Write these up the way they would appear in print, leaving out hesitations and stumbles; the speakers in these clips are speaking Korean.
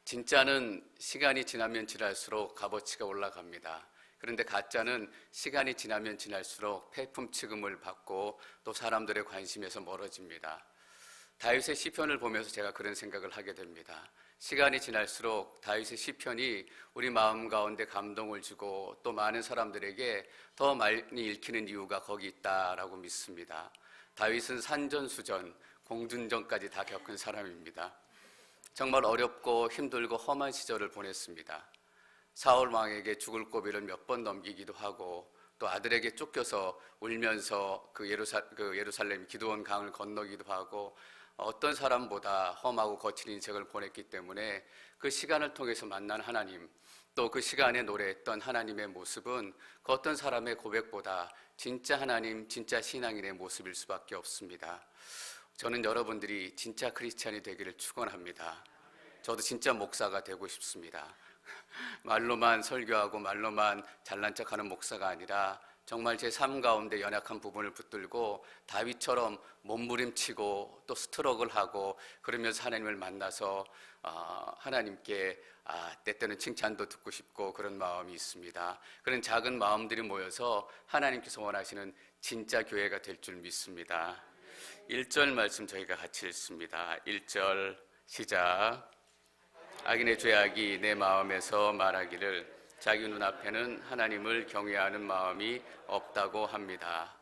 진짜는 시간이 지나면 지날수록 값어치가 올라갑니다. 그런데 가짜는 시간이 지나면 지날수록 폐품 취급을 받고 또 사람들의 관심에서 멀어집니다. 다윗의 시편을 보면서 제가 그런 생각을 하게 됩니다. 시간이 지날수록 다윗의 시편이 우리 마음 가운데 감동을 주고 또 많은 사람들에게 더 많이 읽히는 이유가 거기 있다라고 믿습니다. 다윗은 산전수전, 공중전까지 다 겪은 사람입니다. 정말 어렵고 힘들고 험한 시절을 보냈습니다. 사울 왕에게 죽을 고비를 몇 번 넘기기도 하고 또 아들에게 쫓겨서 울면서 그 예루살렘 기드온 강을 건너기도 하고 어떤 사람보다 험하고 거친 인생을 보냈기 때문에 그 시간을 통해서 만난 하나님, 또 그 시간에 노래했던 하나님의 모습은 그 어떤 사람의 고백보다 진짜 하나님, 진짜 신앙인의 모습일 수밖에 없습니다. 저는 여러분들이 진짜 크리스찬이 되기를 축원합니다. 저도 진짜 목사가 되고 싶습니다. 말로만 설교하고 말로만 잘난 척하는 목사가 아니라 정말 제 삶 가운데 연약한 부분을 붙들고 다윗처럼 몸부림치고 또 스트럭을 하고 그러면서 하나님을 만나서 하나님께 때때는 칭찬도 듣고 싶고 그런 마음이 있습니다. 그런 작은 마음들이 모여서 하나님께서 원하시는 진짜 교회가 될 줄 믿습니다. 1절 말씀 저희가 같이 읽습니다. 1절 시작. 악인의 죄악이 내 마음에서 말하기를 자기 눈앞에는 하나님을 경외하는 마음이 없다고 합니다.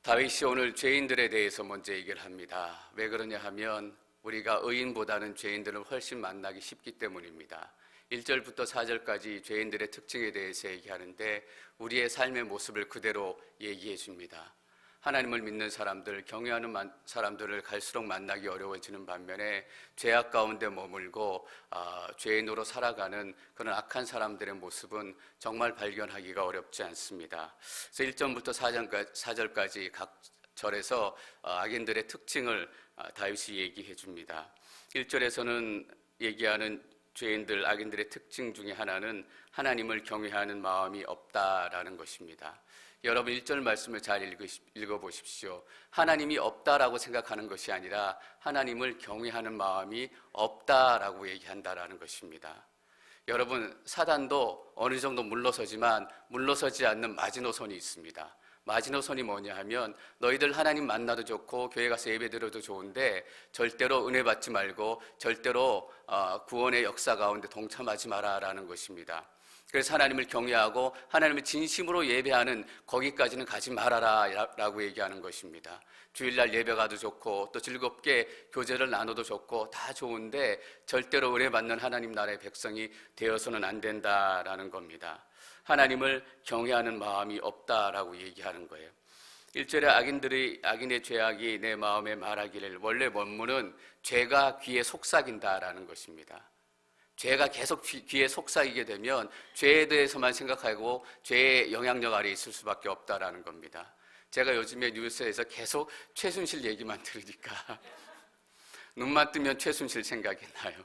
다윗이 오늘 죄인들에 대해서 먼저 얘기를 합니다. 왜 그러냐 하면 우리가 의인보다는 죄인들을 훨씬 만나기 쉽기 때문입니다. 1절부터 4절까지 죄인들의 특징에 대해서 얘기하는데 우리의 삶의 모습을 그대로 얘기해 줍니다. 하나님을 믿는 사람들, 경외하는 사람들을 갈수록 만나기 어려워지는 반면에 죄악 가운데 머물고 죄인으로 살아가는 그런 악한 사람들의 모습은 정말 발견하기가 어렵지 않습니다. 그래서 1절부터 4절까지 각 절에서 악인들의 특징을 다윗이 얘기해 줍니다. 1절에서는 얘기하는 죄인들, 악인들의 특징 중에 하나는 하나님을 경외하는 마음이 없다라는 것입니다. 여러분 1절 말씀을 잘 읽어보십시오. 하나님이 없다라고 생각하는 것이 아니라 하나님을 경외하는 마음이 없다라고 얘기한다라는 것입니다. 여러분 사단도 어느 정도 물러서지만 물러서지 않는 마지노선이 있습니다. 마지노선이 뭐냐 하면 너희들 하나님 만나도 좋고 교회 가서 예배 드려도 좋은데 절대로 은혜 받지 말고 절대로 구원의 역사 가운데 동참하지 마라라는 것입니다. 그래서 하나님을 경외하고 하나님을 진심으로 예배하는 거기까지는 가지 말아라 라고 얘기하는 것입니다. 주일날 예배 가도 좋고 또 즐겁게 교제를 나눠도 좋고 다 좋은데 절대로 은혜 받는 하나님 나라의 백성이 되어서는 안 된다라는 겁니다. 하나님을 경외하는 마음이 없다라고 얘기하는 거예요. 1절에 악인의 죄악이 내 마음에 말하기를, 원래 원문은 죄가 귀에 속삭인다라는 것입니다. 죄가 계속 귀에 속삭이게 되면 죄에 대해서만 생각하고 죄의 영향력 아래 있을 수밖에 없다라는 겁니다. 제가 요즘에 뉴스에서 계속 최순실 얘기만 들으니까 눈만 뜨면 최순실 생각이 나요.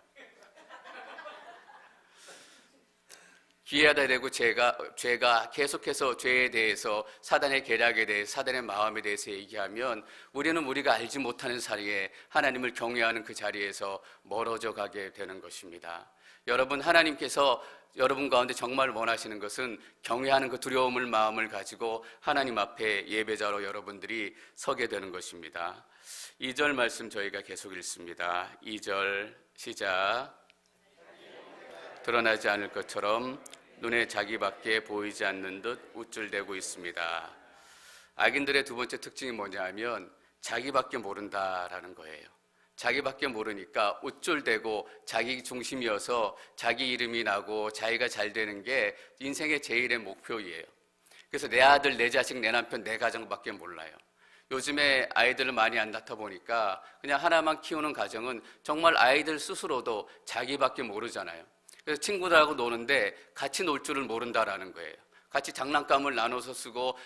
귀에다 대고 죄가 계속해서 죄에 대해서 사단의 계략에 대해서 사단의 마음에 대해서 얘기하면 우리는 우리가 알지 못하는 사이에 하나님을 경외하는 그 자리에서 멀어져 가게 되는 것입니다. 여러분 하나님께서 여러분 가운데 정말 원하시는 것은 경외하는 그 두려움을 마음을 가지고 하나님 앞에 예배자로 여러분들이 서게 되는 것입니다. 2절 말씀 저희가 계속 읽습니다. 2절 시작. 드러나지 않을 것처럼 눈에 자기밖에 보이지 않는 듯 우쭐대고 있습니다. 악인들의 두 번째 특징이 뭐냐 하면 자기밖에 모른다라는 거예요. 자기밖에 모르니까 우쭐대고 자기 중심이어서 자기 이름이 나고 자기가 잘 되는 게 인생의 제일의 목표이에요. 그래서 내 아들, 내 자식, 내 남편, 내 가정밖에 몰라요. 요즘에 아이들을 많이 안 낳다 보니까 그냥 하나만 키우는 가정은 정말 아이들 스스로도 자기밖에 모르잖아요. 그래서 친구들하고 노는데 같이 놀 줄을 모른다라는 거예요. 같이 장난감을 나눠서 쓰고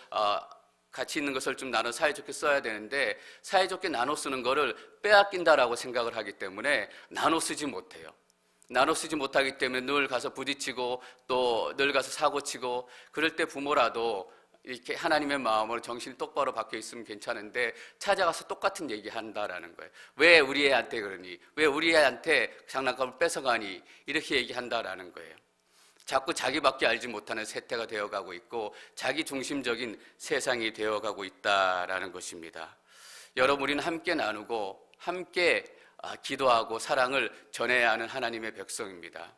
같이 있는 것을 좀 나눠 사이좋게 써야 되는데 사이좋게 나눠 쓰는 거를 빼앗긴다라고 생각을 하기 때문에 나눠 쓰지 못해요. 나눠 쓰지 못하기 때문에 늘 가서 부딪히고 또 늘 가서 사고치고 그럴 때 부모라도 이렇게 하나님의 마음으로 정신이 똑바로 박혀 있으면 괜찮은데 찾아가서 똑같은 얘기 한다라는 거예요. 왜 우리 애한테 그러니? 왜 우리 애한테 장난감을 뺏어가니? 이렇게 얘기한다라는 거예요. 자꾸 자기밖에 알지 못하는 세태가 되어가고 있고 자기 중심적인 세상이 되어가고 있다라는 것입니다. 여러분, 우리는 함께 나누고 함께 기도하고 사랑을 전해야 하는 하나님의 백성입니다.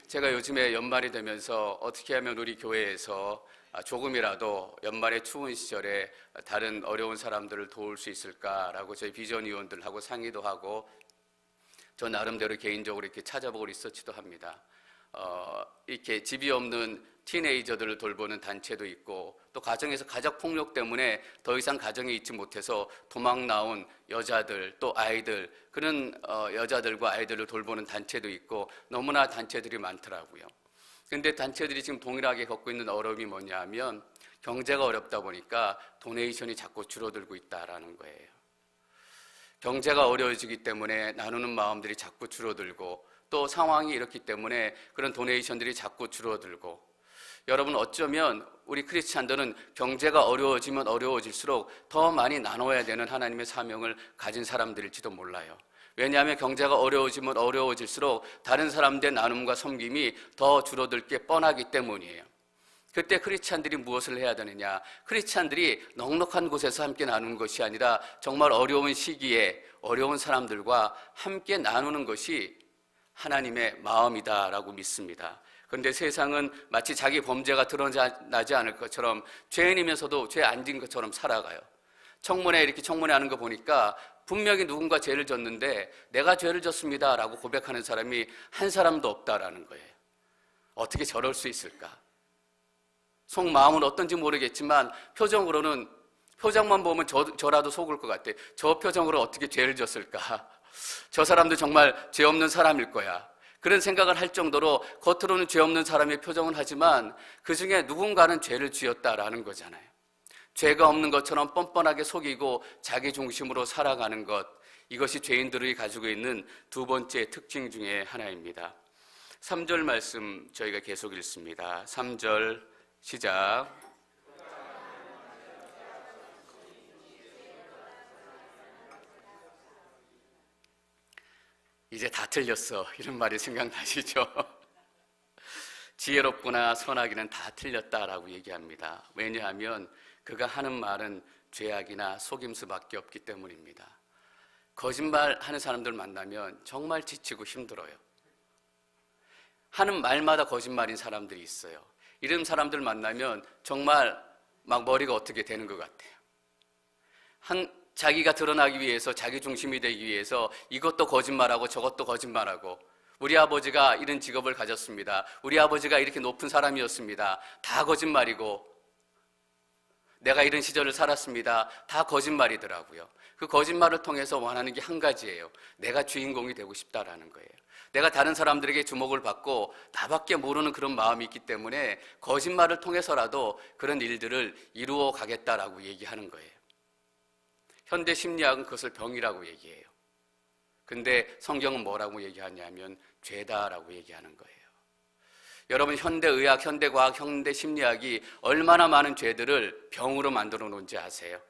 제가 요즘에 연말이 되면서 어떻게 하면 우리 교회에서 조금이라도 연말의 추운 시절에 다른 어려운 사람들을 도울 수 있을까라고 저희 비전위원들하고 상의도 하고 저 나름대로 개인적으로 이렇게 찾아보고 리서치도 합니다. 이렇게 집이 없는 티네이저들을 돌보는 단체도 있고 또 가정에서 가족폭력 때문에 더 이상 가정에 있지 못해서 도망 나온 여자들 또 아이들 그런 여자들과 아이들을 돌보는 단체도 있고 너무나 단체들이 많더라고요. 그런데 단체들이 지금 동일하게 겪고 있는 어려움이 뭐냐 하면 경제가 어렵다 보니까 도네이션이 자꾸 줄어들고 있다라는 거예요. 경제가 어려워지기 때문에 나누는 마음들이 자꾸 줄어들고 또 상황이 이렇기 때문에 그런 도네이션들이 자꾸 줄어들고 여러분 어쩌면 우리 크리스찬들은 경제가 어려워지면 어려워질수록 더 많이 나눠야 되는 하나님의 사명을 가진 사람들일지도 몰라요. 왜냐하면 경제가 어려워지면 어려워질수록 다른 사람들의 나눔과 섬김이 더 줄어들 게 뻔하기 때문이에요. 그때 크리스찬들이 무엇을 해야 되느냐? 크리스찬들이 넉넉한 곳에서 함께 나누는 것이 아니라 정말 어려운 시기에 어려운 사람들과 함께 나누는 것이 하나님의 마음이다라고 믿습니다. 그런데 세상은 마치 자기 범죄가 드러나지 않을 것처럼 죄인이면서도 죄 안 진 것처럼 살아가요. 청문회 이렇게 청문회하는 거 보니까 분명히 누군가 죄를 졌는데 내가 죄를 졌습니다라고 고백하는 사람이 한 사람도 없다라는 거예요. 어떻게 저럴 수 있을까? 속마음은 어떤지 모르겠지만 표정만 보면 저라도 속을 것 같아요. 저 표정으로 어떻게 죄를 졌을까? 저 사람도 정말 죄 없는 사람일 거야. 그런 생각을 할 정도로 겉으로는 죄 없는 사람의 표정은 하지만 그 중에 누군가는 죄를 지었다라는 거잖아요. 죄가 없는 것처럼 뻔뻔하게 속이고 자기 중심으로 살아가는 것, 이것이 죄인들이 가지고 있는 두 번째 특징 중에 하나입니다. 3절 말씀 저희가 계속 읽습니다. 3절 시작. 이제 다 틀렸어 이런 말이 생각나시죠? 지혜롭거나 선하기는 다 틀렸다라고 얘기합니다. 왜냐하면 그가 하는 말은 죄악이나 속임수밖에 없기 때문입니다. 거짓말하는 사람들 만나면 정말 지치고 힘들어요. 하는 말마다 거짓말인 사람들이 있어요. 이런 사람들 만나면 정말 막 머리가 어떻게 되는 것 같아요. 자기가 드러나기 위해서 자기 중심이 되기 위해서 이것도 거짓말하고 저것도 거짓말하고 우리 아버지가 이런 직업을 가졌습니다. 우리 아버지가 이렇게 높은 사람이었습니다. 다 거짓말이고 내가 이런 시절을 살았습니다. 다 거짓말이더라고요. 그 거짓말을 통해서 원하는 게 한 가지예요. 내가 주인공이 되고 싶다라는 거예요. 내가 다른 사람들에게 주목을 받고 나밖에 모르는 그런 마음이 있기 때문에 거짓말을 통해서라도 그런 일들을 이루어 가겠다라고 얘기하는 거예요. 현대 심리학은 그것을 병이라고 얘기해요. 근데 성경은 뭐라고 얘기하냐면 죄다라고 얘기하는 거예요. 여러분 현대의학, 현대과학, 현대심리학이 얼마나 많은 죄들을 병으로 만들어 놓은지 아세요?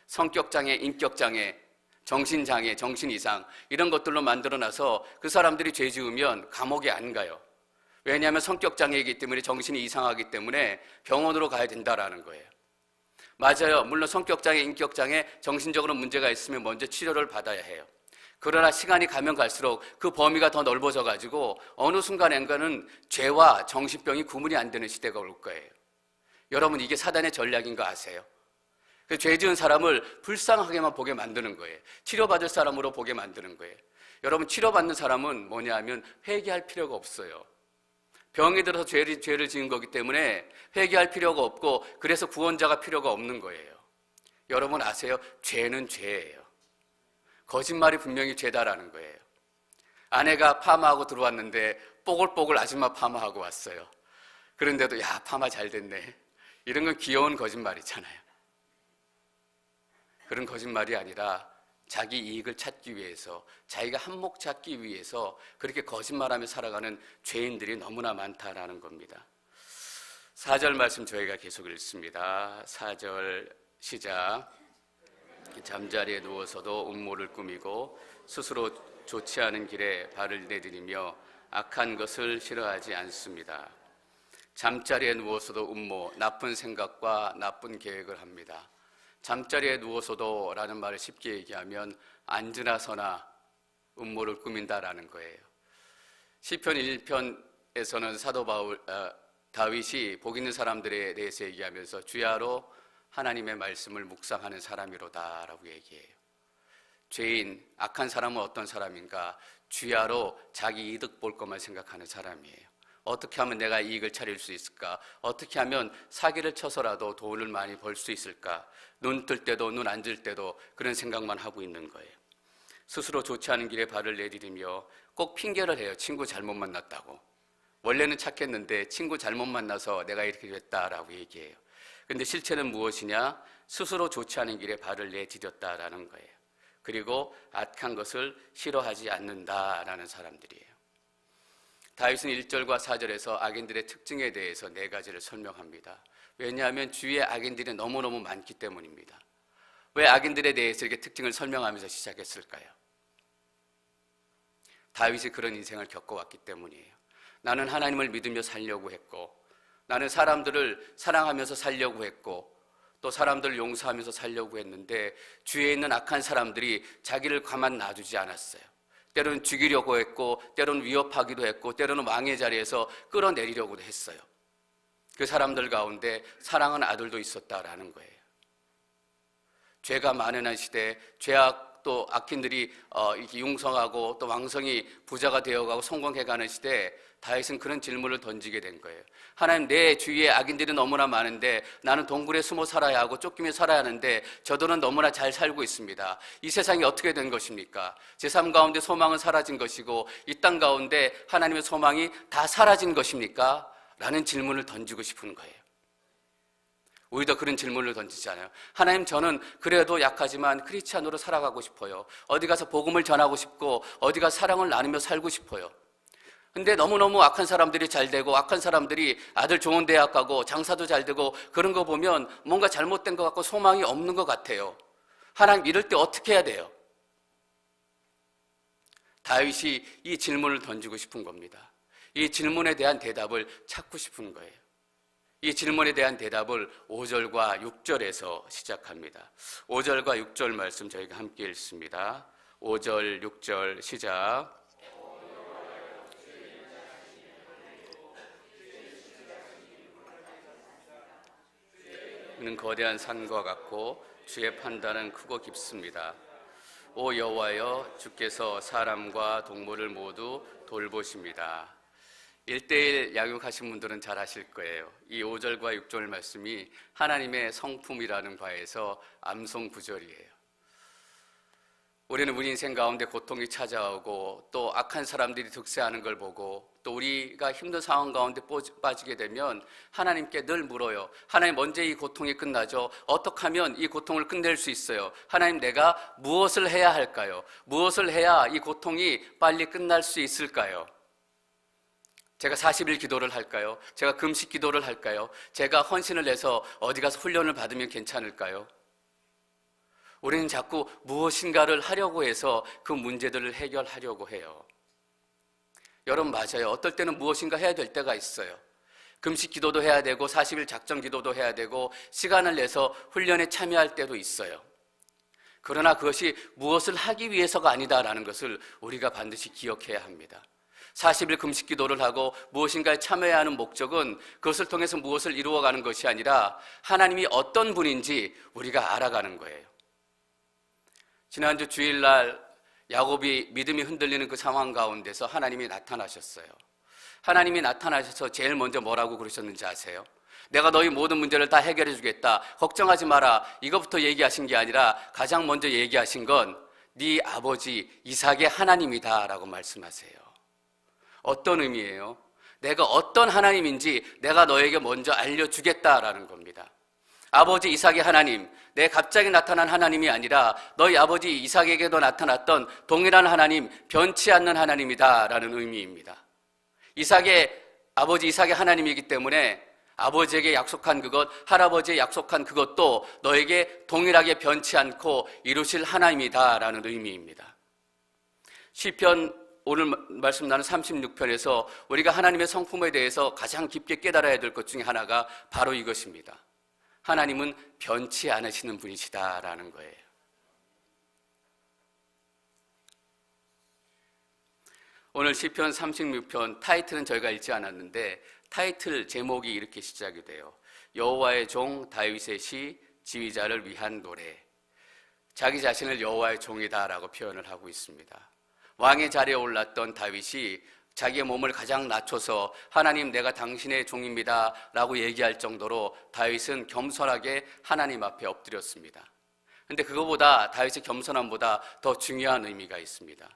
성격장애, 인격장애, 정신장애, 정신이상 이런 것들로 만들어놔서 그 사람들이 죄 지으면 감옥에 안 가요. 왜냐하면 성격장애이기 때문에 정신이 이상하기 때문에 병원으로 가야 된다라는 거예요. 맞아요. 물론 성격장애, 인격장애, 정신적으로 문제가 있으면 먼저 치료를 받아야 해요. 그러나 시간이 가면 갈수록 그 범위가 더 넓어져 가지고 어느 순간엔가는 죄와 정신병이 구분이 안 되는 시대가 올 거예요. 여러분 이게 사단의 전략인 거 아세요? 죄 지은 사람을 불쌍하게만 보게 만드는 거예요. 치료받을 사람으로 보게 만드는 거예요. 여러분 치료받는 사람은 뭐냐 하면 회개할 필요가 없어요. 병이 들어서 죄를 지은 거기 때문에 회개할 필요가 없고 그래서 구원자가 필요가 없는 거예요. 여러분 아세요? 죄는 죄예요. 거짓말이 분명히 죄다라는 거예요. 아내가 파마하고 들어왔는데 뽀글뽀글 아줌마 파마하고 왔어요. 그런데도 야 파마 잘 됐네. 이런 건 귀여운 거짓말이잖아요. 그런 거짓말이 아니라 자기 이익을 찾기 위해서 자기가 한몫 찾기 위해서 그렇게 거짓말하며 살아가는 죄인들이 너무나 많다라는 겁니다. 4절 말씀 저희가 계속 읽습니다. 4절 시작. 잠자리에 누워서도 음모를 꾸미고 스스로 좋지 않은 길에 발을 내디디며 악한 것을 싫어하지 않습니다. 잠자리에 누워서도 음모, 나쁜 생각과 나쁜 계획을 합니다. 잠자리에 누워서도 라는 말을 쉽게 얘기하면 앉으나 서나 음모를 꾸민다라는 거예요. 시편 1편에서는 사도 다윗이 복 있는 사람들에 대해서 얘기하면서 주야로 하나님의 말씀을 묵상하는 사람이로다 라고 얘기해요. 죄인, 악한 사람은 어떤 사람인가? 주야로 자기 이득 볼 것만 생각하는 사람이에요. 어떻게 하면 내가 이익을 차릴 수 있을까? 어떻게 하면 사기를 쳐서라도 돈을 많이 벌 수 있을까? 눈 뜰 때도 눈 안 뜰 때도 그런 생각만 하고 있는 거예요. 스스로 좋지 않은 길에 발을 내디디며 꼭 핑계를 해요. 친구 잘못 만났다고. 원래는 착했는데 친구 잘못 만나서 내가 이렇게 됐다라고 얘기해요. 그런데 실체는 무엇이냐? 스스로 좋지 않은 길에 발을 내디뎠다라는 거예요. 그리고 악한 것을 싫어하지 않는다라는 사람들이에요. 다윗은 1절과 4절에서 악인들의 특징에 대해서 4가지를 설명합니다. 왜냐하면 주위에 악인들이 너무너무 많기 때문입니다. 왜 악인들에 대해서 이렇게 특징을 설명하면서 시작했을까요? 다윗이 그런 인생을 겪어왔기 때문이에요. 나는 하나님을 믿으며 살려고 했고, 나는 사람들을 사랑하면서 살려고 했고, 또 사람들을 용서하면서 살려고 했는데 주위에 있는 악한 사람들이 자기를 가만 놔두지 않았어요. 때로는 죽이려고 했고, 때로는 위협하기도 했고, 때로는 왕의 자리에서 끌어내리려고도 했어요. 그 사람들 가운데 사랑하는 아들도 있었다라는 거예요. 죄가 많은 한 시대에 죄악 또 악인들이 이렇게 융성하고 또 왕성이 부자가 되어가고 성공해가는 시대에 다윗은 그런 질문을 던지게 된 거예요. 하나님, 내 주위에 악인들이 너무나 많은데 나는 동굴에 숨어 살아야 하고 쫓기며 살아야 하는데 저들은 너무나 잘 살고 있습니다. 이 세상이 어떻게 된 것입니까? 제 삶 가운데 소망은 사라진 것이고 이 땅 가운데 하나님의 소망이 다 사라진 것입니까? 라는 질문을 던지고 싶은 거예요. 오히려 그런 질문을 던지잖아요. 하나님, 저는 그래도 약하지만 크리스찬으로 살아가고 싶어요. 어디 가서 복음을 전하고 싶고 어디 가서 사랑을 나누며 살고 싶어요. 근데 너무너무 악한 사람들이 잘 되고 악한 사람들이 아들 좋은 대학 가고 장사도 잘 되고 그런 거 보면 뭔가 잘못된 것 같고 소망이 없는 것 같아요. 하나님, 이럴 때 어떻게 해야 돼요? 다윗이 이 질문을 던지고 싶은 겁니다. 이 질문에 대한 대답을 찾고 싶은 거예요. 이 질문에 대한 대답을 5절과 6절에서 시작합니다. 5절과 6절 말씀 저희가 함께 읽습니다. 5절, 6절 시작. 그는 거대한 산과 같고 주의 판단은 크고 깊습니다. 오 여호와여, 주께서 사람과 동물을 모두 돌보십니다. 1:1 양육하신 분들은 잘 아실 거예요. 이 5절과 6절 말씀이 하나님의 성품이라는 바에서 암송 구절이에요. 우리는 우리 인생 가운데 고통이 찾아오고 또 악한 사람들이 득세하는 걸 보고 또 우리가 힘든 상황 가운데 빠지게 되면 하나님께 늘 물어요. 하나님, 언제 이 고통이 끝나죠? 어떻게 하면 이 고통을 끝낼 수 있어요? 하나님, 내가 무엇을 해야 할까요? 무엇을 해야 이 고통이 빨리 끝날 수 있을까요? 제가 40일 기도를 할까요? 제가 금식 기도를 할까요? 제가 헌신을 내서 어디 가서 훈련을 받으면 괜찮을까요? 우리는 자꾸 무엇인가를 하려고 해서 그 문제들을 해결하려고 해요. 여러분, 맞아요. 어떨 때는 무엇인가 해야 될 때가 있어요. 금식 기도도 해야 되고 40일 작정 기도도 해야 되고 시간을 내서 훈련에 참여할 때도 있어요. 그러나 그것이 무엇을 하기 위해서가 아니다라는 것을 우리가 반드시 기억해야 합니다. 40일 금식 기도를 하고 무엇인가에 참여해야 하는 목적은 그것을 통해서 무엇을 이루어가는 것이 아니라 하나님이 어떤 분인지 우리가 알아가는 거예요. 지난주 주일날 야곱이 믿음이 흔들리는 그 상황 가운데서 하나님이 나타나셨어요. 하나님이 나타나셔서 제일 먼저 뭐라고 그러셨는지 아세요? 내가 너희 모든 문제를 다 해결해 주겠다. 걱정하지 마라. 이것부터 얘기하신 게 아니라 가장 먼저 얘기하신 건 네 아버지 이삭의 하나님이다 라고 말씀하세요. 어떤 의미예요? 내가 어떤 하나님인지 내가 너에게 먼저 알려주겠다라는 겁니다. 아버지 이삭의 하나님, 내 갑자기 나타난 하나님이 아니라 너희 아버지 이삭에게도 나타났던 동일한 하나님, 변치 않는 하나님이다 라는 의미입니다. 아버지 이삭의 하나님이기 때문에 아버지에게 약속한 그것, 할아버지에 약속한 그것도 너에게 동일하게 변치 않고 이루실 하나님이다라는 의미입니다. 시편 오늘 말씀 나눈 36편에서 우리가 하나님의 성품에 대해서 가장 깊게 깨달아야 될 것 중에 하나가 바로 이것입니다. 하나님은 변치 않으시는 분이시다라는 거예요. 오늘 시편 36편 타이틀은 저희가 읽지 않았는데 타이틀 제목이 이렇게 시작이 돼요. 여호와의 종 다윗의 시, 지휘자를 위한 노래. 자기 자신을 여호와의 종이다라고 표현을 하고 있습니다. 왕의 자리에 올랐던 다윗이 자기의 몸을 가장 낮춰서 하나님 내가 당신의 종입니다 라고 얘기할 정도로 다윗은 겸손하게 하나님 앞에 엎드렸습니다. 그런데 그거보다 다윗의 겸손함보다 더 중요한 의미가 있습니다.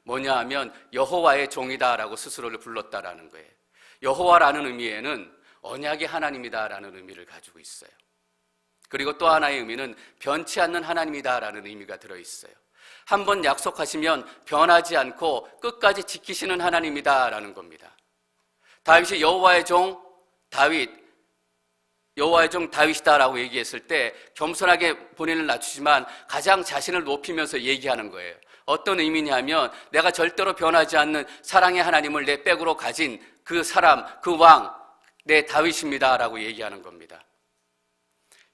뭐냐 하면 여호와의 종이다라고 스스로를 불렀다라는 거예요. 여호와라는 의미에는 언약의 하나님이다라는 의미를 가지고 있어요. 그리고 또 하나의 의미는 변치 않는 하나님이다라는 의미가 들어있어요. 한번 약속하시면 변하지 않고 끝까지 지키시는 하나님이다라는 겁니다. 다윗이 여호와의 종 다윗이다라고 얘기했을 때 겸손하게 본인을 낮추지만 가장 자신을 높이면서 얘기하는 거예요. 어떤 의미냐면 내가 절대로 변하지 않는 사랑의 하나님을 내 백으로 가진 그 사람, 그 왕, 내 다윗입니다라고 얘기하는 겁니다.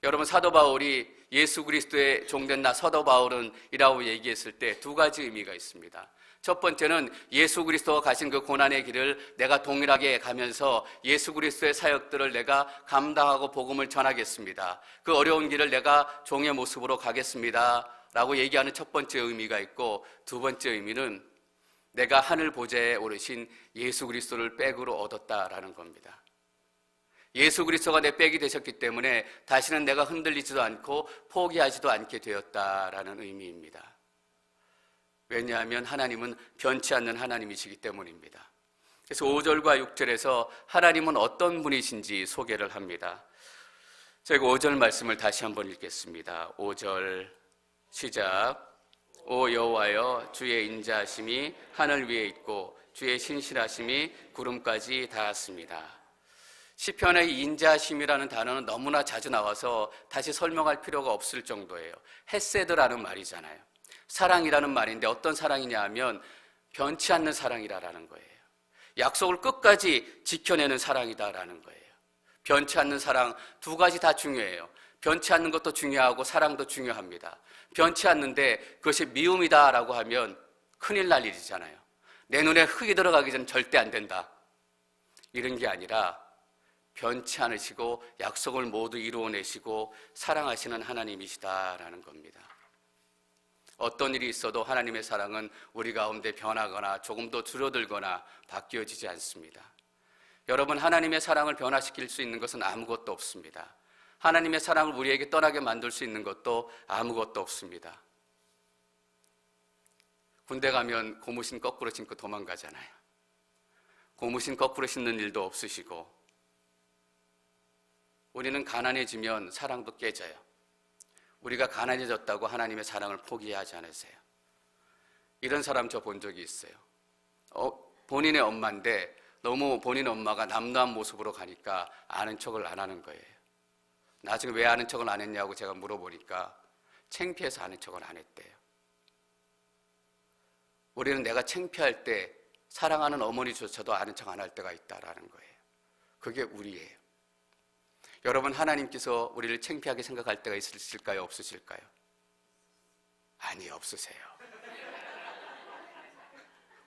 여러분, 사도 바울이 예수 그리스도의 종된 나 사도 바울은 이라고 얘기했을 때 두 가지 의미가 있습니다. 첫 번째는 예수 그리스도가 가신 그 고난의 길을 내가 동일하게 가면서 예수 그리스도의 사역들을 내가 감당하고 복음을 전하겠습니다. 그 어려운 길을 내가 종의 모습으로 가겠습니다 라고 얘기하는 첫 번째 의미가 있고, 두 번째 의미는 내가 하늘 보좌에 오르신 예수 그리스도를 백으로 얻었다라는 겁니다. 예수 그리스도가 내 백이 되셨기 때문에 다시는 내가 흔들리지도 않고 포기하지도 않게 되었다라는 의미입니다. 왜냐하면 하나님은 변치 않는 하나님이시기 때문입니다. 그래서 5절과 6절에서 하나님은 어떤 분이신지 소개를 합니다. 제가 5절 말씀을 다시 한번 읽겠습니다. 5절 시작. 오 여호와여, 주의 인자하심이 하늘 위에 있고 주의 신실하심이 구름까지 닿았습니다. 시편의 인자하심이라는 단어는 너무나 자주 나와서 다시 설명할 필요가 없을 정도예요. 헤세드라는 말이잖아요. 사랑이라는 말인데 어떤 사랑이냐 하면 변치 않는 사랑이라는 거예요. 약속을 끝까지 지켜내는 사랑이다라는 거예요. 변치 않는 사랑, 두 가지 다 중요해요. 변치 않는 것도 중요하고 사랑도 중요합니다. 변치 않는데 그것이 미움이다라고 하면 큰일 날 일이잖아요. 내 눈에 흙이 들어가기 전 절대 안 된다, 이런 게 아니라 변치 않으시고 약속을 모두 이루어내시고 사랑하시는 하나님이시다라는 겁니다. 어떤 일이 있어도 하나님의 사랑은 우리 가운데 변하거나 조금 더 줄어들거나 바뀌어지지 않습니다. 여러분, 하나님의 사랑을 변화시킬 수 있는 것은 아무것도 없습니다. 하나님의 사랑을 우리에게 떠나게 만들 수 있는 것도 아무것도 없습니다. 군대 가면 고무신 거꾸로 신고 도망가잖아요. 고무신 거꾸로 신는 일도 없으시고, 우리는 가난해지면 사랑도 깨져요. 우리가 가난해졌다고 하나님의 사랑을 포기하지 않으세요. 이런 사람 저 본 적이 있어요. 본인의 엄마인데 너무 본인 엄마가 남다운 모습으로 가니까 아는 척을 안 하는 거예요. 나중에 왜 아는 척을 안 했냐고 제가 물어보니까 창피해서 아는 척을 안 했대요. 우리는 내가 창피할 때 사랑하는 어머니조차도 아는 척 안 할 때가 있다라는 거예요. 그게 우리예요. 여러분, 하나님께서 우리를 창피하게 생각할 때가 있으실까요? 없으실까요? 아니, 없으세요.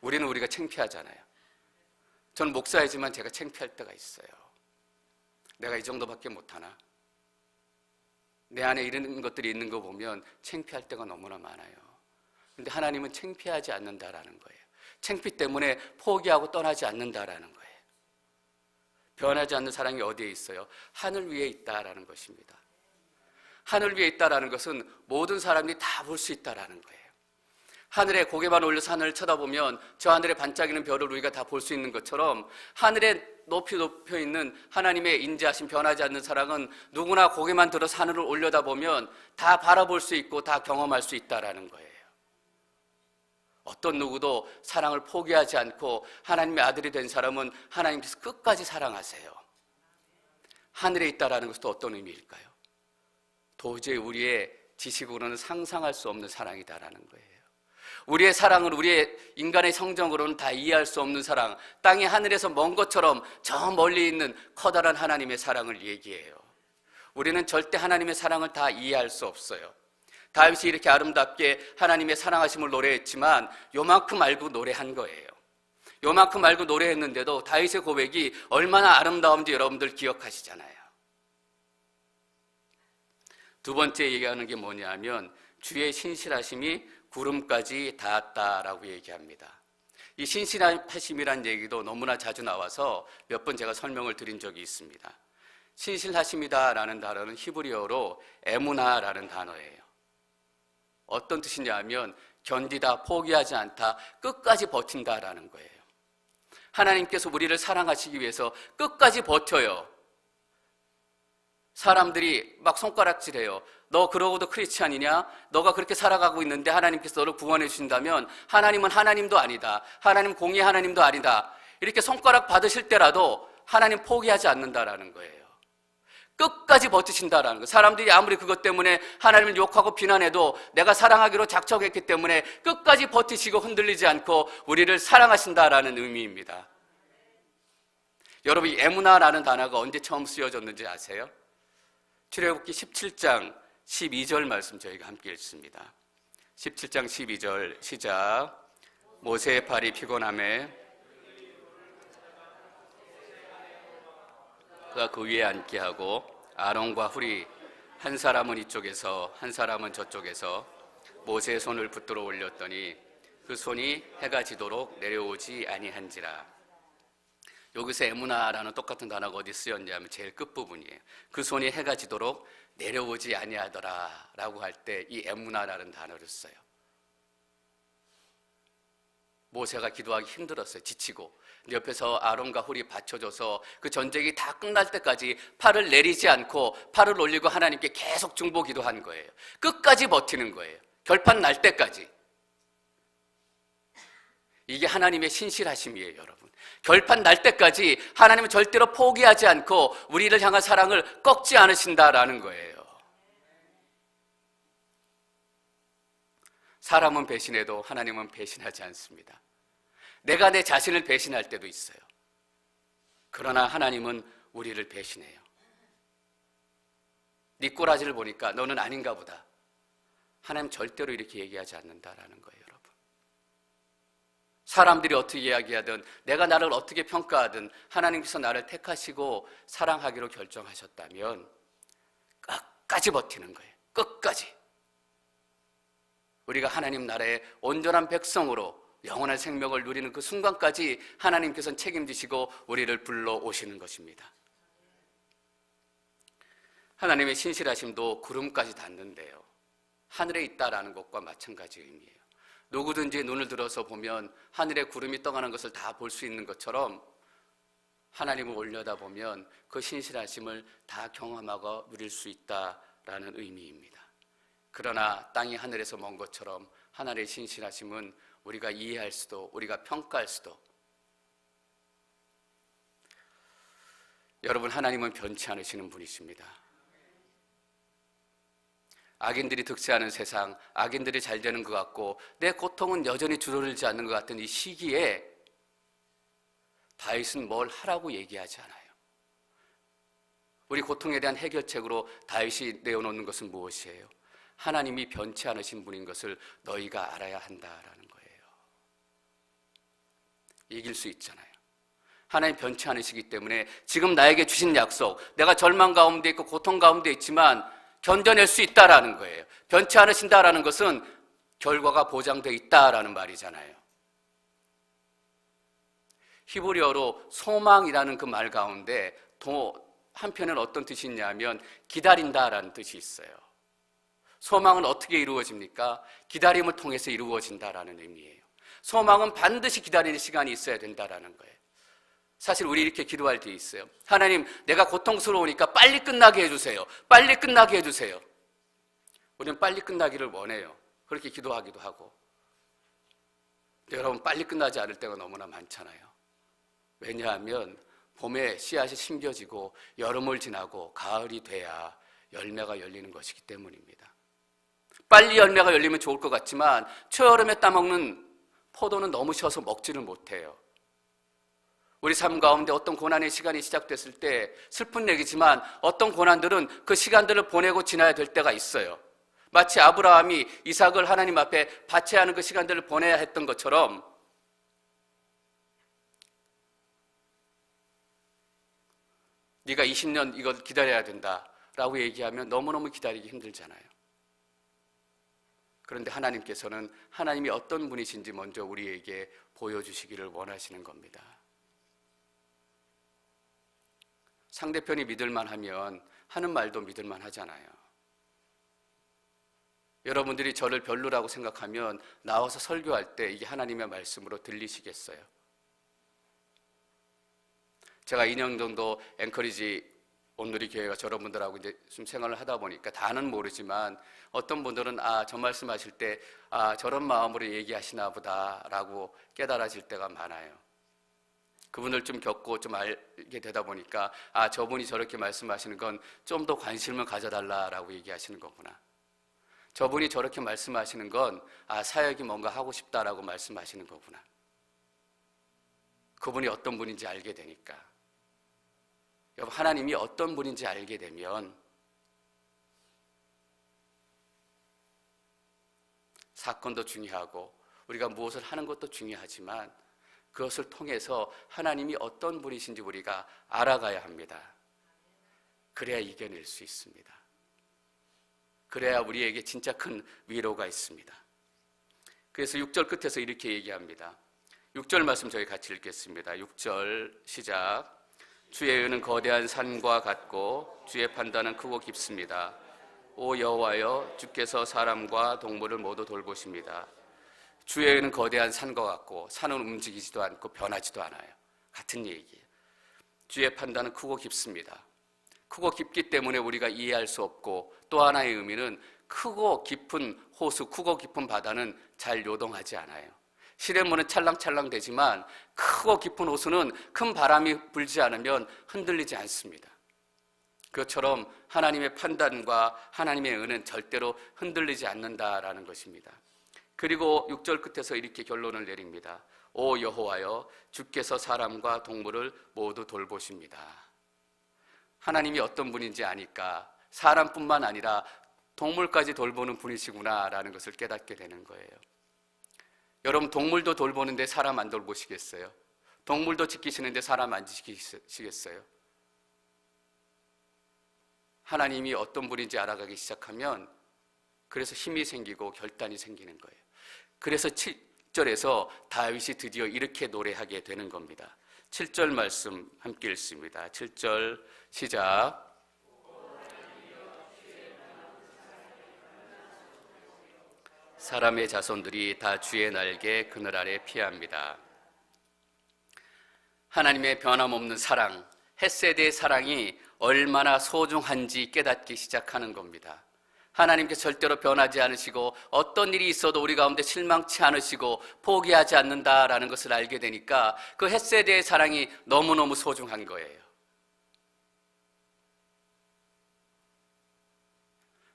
우리는 우리가 창피하잖아요. 저는 목사이지만 제가 창피할 때가 있어요. 내가 이 정도밖에 못하나? 내 안에 이런 것들이 있는 거 보면 창피할 때가 너무나 많아요. 근데 하나님은 창피하지 않는다라는 거예요. 창피 때문에 포기하고 떠나지 않는다라는 거예요. 변하지 않는 사랑이 어디에 있어요? 하늘 위에 있다라는 것입니다. 하늘 위에 있다라는 것은 모든 사람이 다 볼 수 있다라는 거예요. 하늘에 고개만 올려서 하늘을 쳐다보면 저 하늘에 반짝이는 별을 우리가 다 볼 수 있는 것처럼 하늘에 높이 높여 있는 하나님의 인자하신 변하지 않는 사랑은 누구나 고개만 들어서 하늘을 올려다보면 다 바라볼 수 있고 다 경험할 수 있다라는 거예요. 어떤 누구도 사랑을 포기하지 않고 하나님의 아들이 된 사람은 하나님께서 끝까지 사랑하세요. 하늘에 있다라는 것은 어떤 의미일까요? 도저히 우리의 지식으로는 상상할 수 없는 사랑이다라는 거예요. 우리의 사랑은 우리의 인간의 성정으로는 다 이해할 수 없는 사랑, 땅이 하늘에서 먼 것처럼 저 멀리 있는 커다란 하나님의 사랑을 얘기해요. 우리는 절대 하나님의 사랑을 다 이해할 수 없어요. 다윗이 이렇게 아름답게 하나님의 사랑하심을 노래했지만 요만큼 알고 노래한 거예요. 요만큼 알고 노래했는데도 다윗의 고백이 얼마나 아름다운지 여러분들 기억하시잖아요. 두 번째 얘기하는 게 뭐냐면 주의 신실하심이 구름까지 닿았다라고 얘기합니다. 이 신실하심이란 얘기도 너무나 자주 나와서 몇 번 제가 설명을 드린 적이 있습니다. 신실하심이다라는 단어는 히브리어로 에무나라는 단어예요. 어떤 뜻이냐면 견디다, 포기하지 않다, 끝까지 버틴다라는 거예요. 하나님께서 우리를 사랑하시기 위해서 끝까지 버텨요. 사람들이 막 손가락질해요. 너 그러고도 크리스찬이냐? 너가 그렇게 살아가고 있는데 하나님께서 너를 구원해 주신다면 하나님은 하나님도 아니다. 하나님 공의 하나님도 아니다. 이렇게 손가락 받으실 때라도 하나님 포기하지 않는다라는 거예요. 끝까지 버티신다라는 거예요. 사람들이 아무리 그것 때문에 하나님을 욕하고 비난해도 내가 사랑하기로 작정했기 때문에 끝까지 버티시고 흔들리지 않고 우리를 사랑하신다라는 의미입니다. 여러분, 이 에무나라는 단어가 언제 처음 쓰여졌는지 아세요? 출애굽기 17장 12절 말씀 저희가 함께 읽습니다. 17장 12절 시작. 모세의 팔이 피곤함에 그가 그 위에 앉게 하고 아론과 훌이 한 사람은 이쪽에서 한 사람은 저쪽에서 모세의 손을 붙들어 올렸더니 그 손이 해가 지도록 내려오지 아니한지라. 여기서 에무나라는 똑같은 단어가 어디 쓰였냐면 제일 끝부분이에요. 그 손이 해가 지도록 내려오지 아니하더라 라고 할 때 이 에무나라는 단어를 써요. 모세가 기도하기 힘들었어요. 지치고. 옆에서 아론과 훌이 받쳐줘서 그 전쟁이 다 끝날 때까지 팔을 내리지 않고 팔을 올리고 하나님께 계속 중보 기도한 거예요. 끝까지 버티는 거예요. 결판 날 때까지. 이게 하나님의 신실하심이에요, 여러분. 결판 날 때까지 하나님은 절대로 포기하지 않고 우리를 향한 사랑을 꺾지 않으신다라는 거예요. 사람은 배신해도 하나님은 배신하지 않습니다. 내가 내 자신을 배신할 때도 있어요. 그러나 하나님은 우리를 배신해요. 네 꼬라지를 보니까 너는 아닌가 보다. 하나님 절대로 이렇게 얘기하지 않는다라는 거예요, 여러분. 사람들이 어떻게 이야기하든 내가 나를 어떻게 평가하든 하나님께서 나를 택하시고 사랑하기로 결정하셨다면 끝까지 버티는 거예요. 끝까지. 우리가 하나님 나라의 온전한 백성으로 영원한 생명을 누리는 그 순간까지 하나님께서는 책임지시고 우리를 불러오시는 것입니다. 하나님의 신실하심도 구름까지 닿는데요. 하늘에 있다라는 것과 마찬가지 의미예요. 누구든지 눈을 들어서 보면 하늘에 구름이 떠가는 것을 다 볼 수 있는 것처럼 하나님을 올려다보면 그 신실하심을 다 경험하고 누릴 수 있다라는 의미입니다. 그러나 땅이 하늘에서 먼 것처럼 하나님의 신실하심은 우리가 이해할 수도 우리가 평가할 수도. 여러분, 하나님은 변치 않으시는 분이십니다. 악인들이 득세하는 세상, 악인들이 잘 되는 것 같고 내 고통은 여전히 줄어들지 않는 것 같은 이 시기에 다윗은 뭘 하라고 얘기하지 않아요. 우리 고통에 대한 해결책으로 다윗이 내어놓는 것은 무엇이에요? 하나님이 변치 않으신 분인 것을 너희가 알아야 한다라는 거예요. 이길 수 있잖아요. 하나님 변치 않으시기 때문에 지금 나에게 주신 약속, 내가 절망 가운데 있고 고통 가운데 있지만 견뎌낼 수 있다라는 거예요. 변치 않으신다라는 것은 결과가 보장되어 있다라는 말이잖아요. 히브리어로 소망이라는 그 말 가운데 또 한편은 어떤 뜻이 있냐면 기다린다라는 뜻이 있어요. 소망은 어떻게 이루어집니까? 기다림을 통해서 이루어진다라는 의미예요. 소망은 반드시 기다리는 시간이 있어야 된다라는 거예요. 사실 우리 이렇게 기도할 때 있어요. 하나님, 내가 고통스러우니까 빨리 끝나게 해주세요. 빨리 끝나게 해주세요. 우리는 빨리 끝나기를 원해요. 그렇게 기도하기도 하고. 근데 여러분, 빨리 끝나지 않을 때가 너무나 많잖아요. 왜냐하면 봄에 씨앗이 심겨지고 여름을 지나고 가을이 돼야 열매가 열리는 것이기 때문입니다. 빨리 열매가 열리면 좋을 것 같지만 초여름에 따먹는 포도는 너무 쉬어서 먹지를 못해요. 우리 삶 가운데 어떤 고난의 시간이 시작됐을 때 슬픈 얘기지만 어떤 고난들은 그 시간들을 보내고 지나야 될 때가 있어요. 마치 아브라함이 이삭을 하나님 앞에 바쳐야 하는 그 시간들을 보내야 했던 것처럼 네가 20년 이걸 기다려야 된다라고 얘기하면 너무너무 기다리기 힘들잖아요. 그런데 하나님께서는 하나님이 어떤 분이신지 먼저 우리에게 보여주시기를 원하시는 겁니다. 상대편이 믿을만 하면 하는 말도 믿을만 하잖아요. 여러분들이 저를 별로라고 생각하면 나와서 설교할 때 이게 하나님의 말씀으로 들리시겠어요? 제가 2년 정도 앵커리지 온누리 교회가 여러분들하고 이제 좀 생활을 하다 보니까 다는 모르지만 어떤 분들은 저 말씀하실 때 저런 마음으로 얘기하시나 보다라고 깨달아질 때가 많아요. 그분을 좀 겪고 좀 알게 되다 보니까 저분이 저렇게 말씀하시는 건 좀 더 관심을 가져달라라고 얘기하시는 거구나. 저분이 저렇게 말씀하시는 건 사역이 뭔가 하고 싶다라고 말씀하시는 거구나. 그분이 어떤 분인지 알게 되니까. 여러분, 하나님이 어떤 분인지 알게 되면 사건도 중요하고 우리가 무엇을 하는 것도 중요하지만 그것을 통해서 하나님이 어떤 분이신지 우리가 알아가야 합니다. 그래야 이겨낼 수 있습니다. 그래야 우리에게 진짜 큰 위로가 있습니다. 그래서 6절 끝에서 이렇게 얘기합니다. 6절 말씀 저희 같이 읽겠습니다. 6절 시작. 주의 의는 거대한 산과 같고 주의 판단은 크고 깊습니다. 오 여호와여, 주께서 사람과 동물을 모두 돌보십니다. 주의 의는 거대한 산과 같고 산은 움직이지도 않고 변하지도 않아요. 같은 얘기예요. 주의 판단은 크고 깊습니다. 크고 깊기 때문에 우리가 이해할 수 없고, 또 하나의 의미는 크고 깊은 호수, 크고 깊은 바다는 잘 요동하지 않아요. 시냇물은 찰랑찰랑 되지만 크고 깊은 호수는 큰 바람이 불지 않으면 흔들리지 않습니다. 그것처럼 하나님의 판단과 하나님의 은은 절대로 흔들리지 않는다라는 것입니다. 그리고 6절 끝에서 이렇게 결론을 내립니다. 오 여호와여, 주께서 사람과 동물을 모두 돌보십니다. 하나님이 어떤 분인지 아니까 사람뿐만 아니라 동물까지 돌보는 분이시구나라는 것을 깨닫게 되는 거예요. 여러분, 동물도 돌보는데 사람 안 돌보시겠어요? 동물도 지키시는데 사람 안 지키시겠어요? 하나님이 어떤 분인지 알아가기 시작하면 그래서 힘이 생기고 결단이 생기는 거예요. 그래서 7절에서 다윗이 드디어 이렇게 노래하게 되는 겁니다. 7절 말씀 함께 읽습니다. 7절 시작. 사람의 자손들이 다 주의 날개 그늘 아래 피합니다. 하나님의 변함없는 사랑, 헷세대의 사랑이 얼마나 소중한지 깨닫기 시작하는 겁니다. 하나님께서 절대로 변하지 않으시고 어떤 일이 있어도 우리 가운데 실망치 않으시고 포기하지 않는다라는 것을 알게 되니까 그 헷세대의 사랑이 너무너무 소중한 거예요.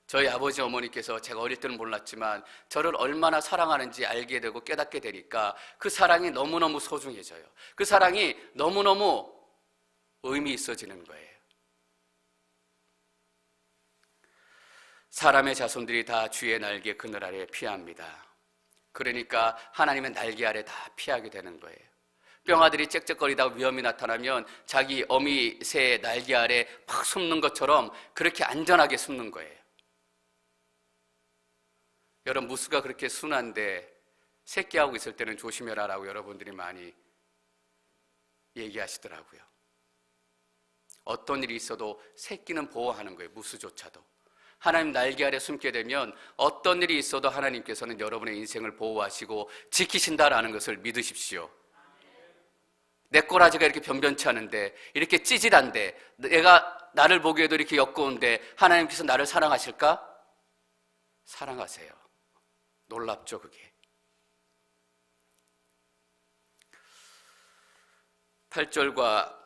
저희 아버지 어머니께서 제가 어릴 때는 몰랐지만 저를 얼마나 사랑하는지 알게 되고 깨닫게 되니까 그 사랑이 너무너무 소중해져요. 그 사랑이 너무너무 의미 있어지는 거예요. 사람의 자손들이 다 주의 날개 그늘 아래 피합니다. 그러니까 하나님의 날개 아래 다 피하게 되는 거예요. 뿅아들이 짹짹거리다가 위험이 나타나면 자기 어미 새의 날개 아래 팍 숨는 것처럼 그렇게 안전하게 숨는 거예요. 여러분, 무수가 그렇게 순한데 새끼하고 있을 때는 조심해라라고 여러분들이 많이 얘기하시더라고요. 어떤 일이 있어도 새끼는 보호하는 거예요. 무수조차도. 하나님 날개 아래 숨게 되면 어떤 일이 있어도 하나님께서는 여러분의 인생을 보호하시고 지키신다라는 것을 믿으십시오. 내 꼬라지가 이렇게 변변치 않은데, 이렇게 찌질한데, 내가 나를 보기에도 이렇게 역겨운데 하나님께서 나를 사랑하실까? 사랑하세요. 놀랍죠, 그게. 8절과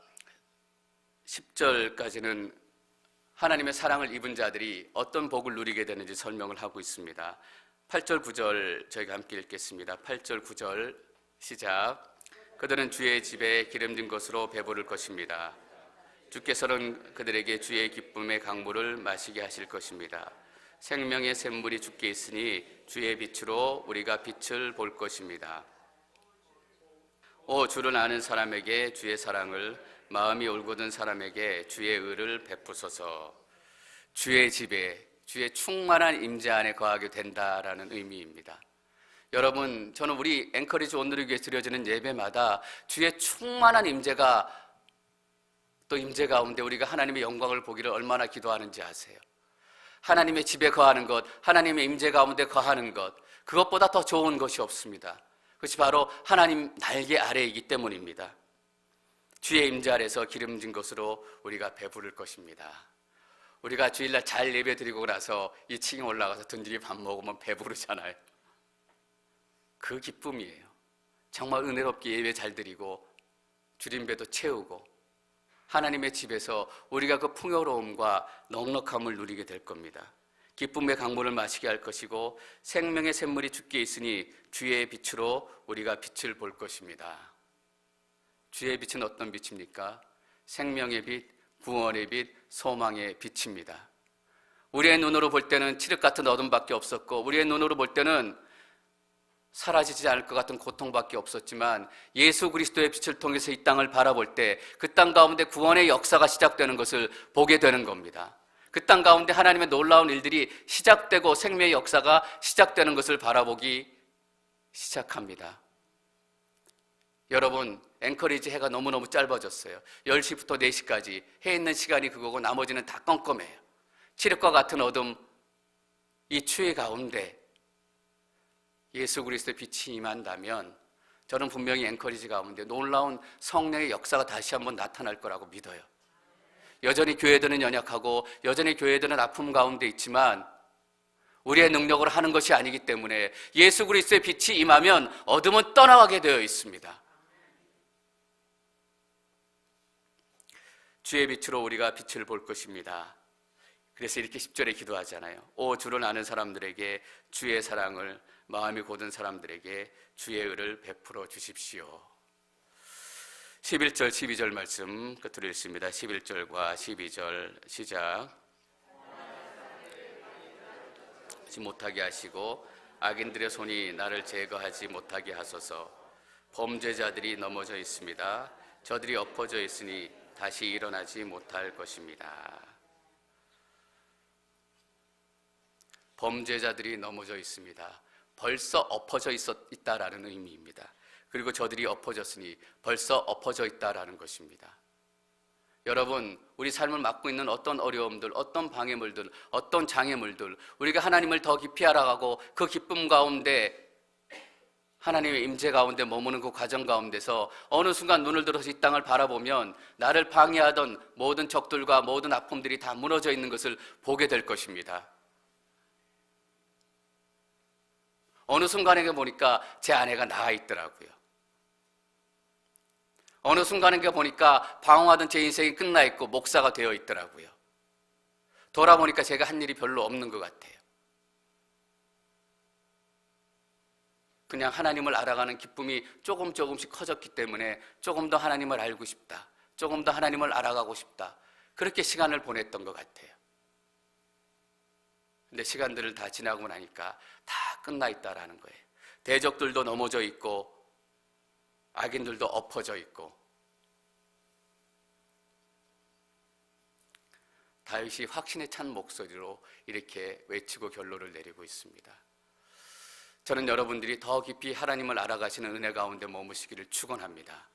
10절까지는 하나님의 사랑을 입은 자들이 어떤 복을 누리게 되는지 설명을 하고 있습니다. 8절, 9절 저희가 함께 읽겠습니다. 8절, 9절 시작. 그들은 주의 집에 기름진 것으로 배부를 것입니다. 주께서는 그들에게 주의 기쁨의 강물을 마시게 하실 것입니다. 생명의 샘물이 주께 있으니 주의 빛으로 우리가 빛을 볼 것입니다. 오 주를 아는 사람에게 주의 사랑을, 마음이 올곧은 사람에게 주의 의를 베푸소서. 주의 집에 주의 충만한 임재 안에 거하게 된다라는 의미입니다. 여러분, 저는 우리 앵커리지 온누리 교회에 드려지는 예배마다 주의 충만한 임재가 또 임재 가운데 우리가 하나님의 영광을 보기를 얼마나 기도하는지 아세요? 하나님의 집에 거하는 것, 하나님의 임재 가운데 거하는 것, 그것보다 더 좋은 것이 없습니다. 그것이 바로 하나님 날개 아래이기 때문입니다. 주의 임재 아래서 기름진 것으로 우리가 배부를 것입니다. 우리가 주일날 잘 예배 드리고 나서 2층에 올라가서 든든히 밥 먹으면 배부르잖아요. 그 기쁨이에요. 정말 은혜롭게 예배 잘 드리고 주림배도 채우고 하나님의 집에서 우리가 그 풍요로움과 넉넉함을 누리게 될 겁니다. 기쁨의 강물을 마시게 할 것이고 생명의 샘물이 주께 있으니 주의 빛으로 우리가 빛을 볼 것입니다. 주의 빛은 어떤 빛입니까? 생명의 빛, 구원의 빛, 소망의 빛입니다. 우리의 눈으로 볼 때는 칠흑 같은 어둠밖에 없었고 우리의 눈으로 볼 때는 사라지지 않을 것 같은 고통밖에 없었지만 예수 그리스도의 빛을 통해서 이 땅을 바라볼 때 그 땅 가운데 구원의 역사가 시작되는 것을 보게 되는 겁니다. 그 땅 가운데 하나님의 놀라운 일들이 시작되고 생명의 역사가 시작되는 것을 바라보기 시작합니다. 여러분, 앵커리지 해가 너무너무 짧아졌어요. 10시부터 4시까지 해 있는 시간이 그거고 나머지는 다 껌껌해요. 칠흑과 같은 어둠, 이 추위 가운데 예수 그리스도의 빛이 임한다면 저는 분명히 앵커리지 가운데 놀라운 성령의 역사가 다시 한번 나타날 거라고 믿어요. 여전히 교회들은 연약하고 여전히 교회들은 아픔 가운데 있지만 우리의 능력으로 하는 것이 아니기 때문에 예수 그리스도의 빛이 임하면 어둠은 떠나가게 되어 있습니다. 주의 빛으로 우리가 빛을 볼 것입니다. 그래서 이렇게 10절에 기도하잖아요. 오 주를 아는 사람들에게 주의 사랑을, 마음이 곧은 사람들에게 주의 의를 베풀어 주십시오. 11절, 12절 말씀 끝으로 읽습니다. 11절과 12절 시작. 하지 못하게 하시고 악인들의 손이 나를 제거하지 못하게 하소서. 범죄자들이 넘어져 있습니다. 저들이 엎어져 있으니 다시 일어나지 못할 것입니다. 범죄자들이 넘어져 있습니다. 벌써 엎어져 있다라는 의미입니다. 그리고 저들이 엎어졌으니 벌써 엎어져 있다라는 것입니다. 여러분, 우리 삶을 맡고 있는 어떤 어려움들, 어떤 방해물들, 어떤 장애물들, 우리가 하나님을 더 깊이 알아가고 그 기쁨 가운데 하나님의 임재 가운데 머무는 그 과정 가운데서 어느 순간 눈을 들어서 이 땅을 바라보면 나를 방해하던 모든 적들과 모든 아픔들이 다 무너져 있는 것을 보게 될 것입니다. 어느 순간에 보니까 제 아내가 나아 있더라고요. 어느 순간에 보니까 방황하던 제 인생이 끝나 있고 목사가 되어 있더라고요. 돌아보니까 제가 한 일이 별로 없는 것 같아요. 그냥 하나님을 알아가는 기쁨이 조금씩 커졌기 때문에 조금 더 하나님을 알고 싶다, 조금 더 하나님을 알아가고 싶다, 그렇게 시간을 보냈던 것 같아요. 근데 시간들을 다 지나고 나니까 다 끝나 있다라는 거예요. 대적들도 넘어져 있고 악인들도 엎어져 있고. 다윗이 확신에 찬 목소리로 이렇게 외치고 결론을 내리고 있습니다. 저는 여러분들이 더 깊이 하나님을 알아가시는 은혜 가운데 머무시기를 축원합니다.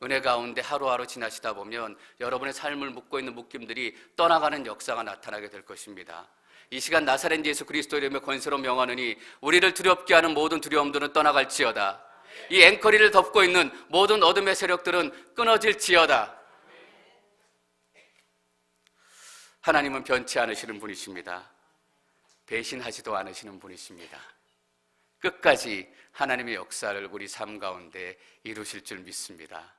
은혜 가운데 하루하루 지나시다 보면 여러분의 삶을 묶고 있는 묶임들이 떠나가는 역사가 나타나게 될 것입니다. 이 시간 나사렛 예수 그리스도 이름의 권세로 명하노니 우리를 두렵게 하는 모든 두려움들은 떠나갈지어다. 이 앵커리를 덮고 있는 모든 어둠의 세력들은 끊어질지어다. 하나님은 변치 않으시는 분이십니다. 배신하지도 않으시는 분이십니다. 끝까지 하나님의 역사를 우리 삶 가운데 이루실 줄 믿습니다.